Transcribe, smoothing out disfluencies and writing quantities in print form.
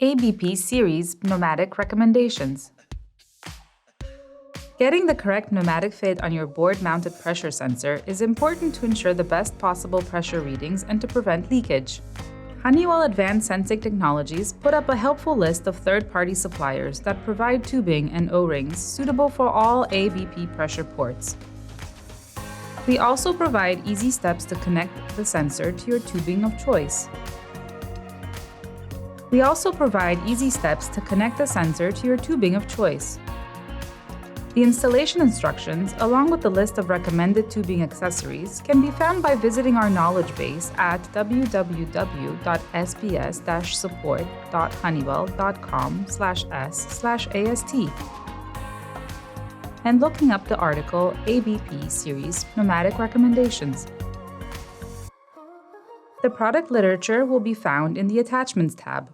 ABP Series Pneumatic Recommendations. Getting the correct pneumatic fit on your board-mounted pressure sensor is important to ensure the best possible pressure readings and to prevent leakage. Honeywell Advanced Sensing Technologies put up a helpful list of third-party suppliers that provide tubing and O-rings suitable for all ABP pressure ports. We also provide easy steps to connect the sensor to your tubing of choice. The installation instructions, along with the list of recommended tubing accessories, can be found by visiting our knowledge base at www.sps-support.honeywell.com/s/ast and looking up the article ABP Series Pneumatic Recommendations. The product literature will be found in the Attachments tab.